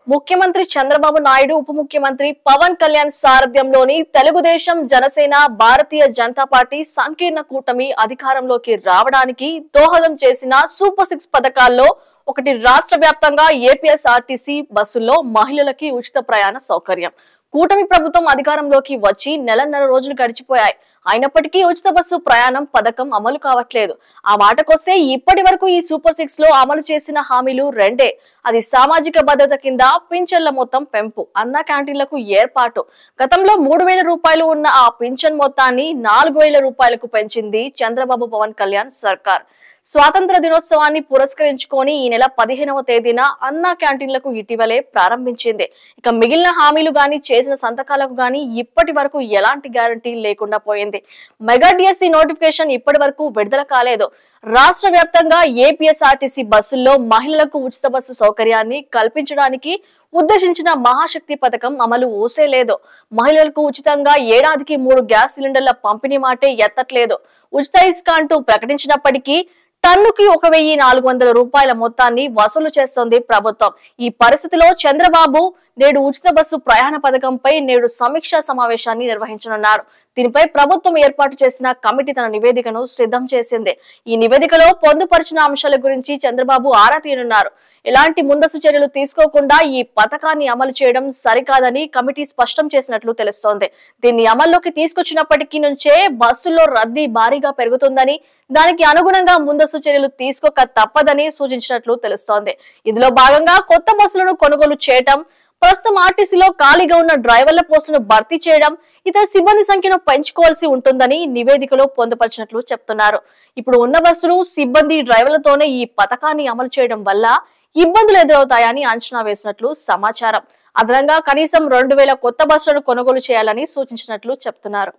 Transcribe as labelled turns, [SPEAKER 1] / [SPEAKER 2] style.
[SPEAKER 1] ముఖ్యమంత్రి చంద్రబాబు నాయుడు ఉప ముఖ్యమంత్రి పవన్ కళ్యాణ్ సారథ్యంలోని తెలుగుదేశం జనసేన భారతీయ జనతా పార్టీ సంకీర్ణ కూటమి అధికారంలోకి రావడానికి దోహదం చేసిన సూపర్ 6 పథకాల్లో ఒకటి రాష్ట్ర వ్యాప్తంగా ఏపీఎస్ఆర్టీసీ బస్సుల్లో మహిళలకి ఉచిత ప్రయాణ సౌకర్యం. కూటమి ప్రభుత్వం అధికారంలోకి వచ్చి నెలన్నర రోజులు గడిచిపోయాయి. అయినప్పటికీ ఉచిత బస్సు ప్రయాణం పథకం అమలు కావట్లేదు. ఆ మాటకొస్తే ఇప్పటి వరకు ఈ సూపర్ 6 లో అమలు చేసిన హామీలు రెండే. అది సామాజిక భద్రత కింద పింఛన్ల మొత్తం పెంపు, అన్న క్యాంటీన్లకు ఏర్పాటు. గతంలో 3,000 రూపాయలు ఉన్న ఆ పింఛన్ మొత్తాన్ని 4,000 రూపాయలకు పెంచింది చంద్రబాబు పవన్ కళ్యాణ్ సర్కార్. స్వాతంత్ర దినోత్సవాన్ని పురస్కరించుకొని ఈ నెల 15వ తేదీన అన్నా క్యాంటీన్లకు ఇటీవలే ప్రారంభించింది. ఇక మిగిలిన హామీలు గాని చేసిన సంతకాలకు గాని ఇప్పటి వరకు ఎలాంటి గ్యారంటీ లేకుండా పోయింది. మెగా డిఎస్సి నోటిఫికేషన్ ఇప్పటి వరకు విడుదల కాలేదు. రాష్ట్ర వ్యాప్తంగా ఏపీఎస్ఆర్టీసీ బస్సుల్లో మహిళలకు ఉచిత బస్సు సౌకర్యాన్ని కల్పించడానికి ఉద్దేశించిన మహాశక్తి పథకం అమలు ఊసేలేదు. మహిళలకు ఉచితంగా ఏడాదికి 3 గ్యాస్ సిలిండర్ల పంపిణీ మాటే ఎత్తట్లేదు. ఉచిత ఇసుక అంటూ ప్రకటించినప్పటికీ టన్నుకి 1,400 రూపాయల మొత్తాన్ని వసూలు చేస్తోంది ప్రభుత్వం. ఈ పరిస్థితిలో చంద్రబాబు నేడు ఉచిత బస్సు ప్రయాణ పథకంపై నేడు సమీక్షా సమావేశాన్ని నిర్వహించనున్నారు. దీనిపై ప్రభుత్వం ఏర్పాటు చేసిన కమిటీ తన నివేదికను సిద్ధం చేసింది. ఈ నివేదికలో పొందుపరిచిన అంశాల గురించి చంద్రబాబు ఆరా తీయనున్నారు. ఎలాంటి ముందస్తు చర్యలు తీసుకోకుండా ఈ పథకాన్ని అమలు చేయడం సరికాదని కమిటీ స్పష్టం చేసినట్లు తెలుస్తోంది. దీన్ని అమల్లోకి తీసుకొచ్చినప్పటికీ నుంచే బస్సుల్లో రద్దీ భారీగా పెరుగుతుందని, దానికి అనుగుణంగా ముందస్తు చర్యలు తీసుకోక తప్పదని సూచించినట్లు తెలుస్తోంది. ఇందులో భాగంగా కొత్త బస్సులను కొనుగోలు చేయడం, ప్రస్తుతం ఆర్టీసీలో ఖాళీగా ఉన్న డ్రైవర్ల పోస్టును భర్తీ చేయడం, ఇతర సిబ్బంది సంఖ్యను పెంచుకోవాల్సి ఉంటుందని నివేదికలో పొందుపరిచినట్లు చెప్తున్నారు. ఇప్పుడు ఉన్న బస్సులు, సిబ్బంది, డ్రైవర్లతోనే ఈ పథకాన్ని అమలు చేయడం వల్ల ఇబ్బందులు ఎదురవుతాయని అంచనా వేసినట్లు సమాచారం. అదనంగా కనీసం 2,000 కొత్త బస్సులను కొనుగోలు చేయాలని సూచించినట్లు చెప్తున్నారు.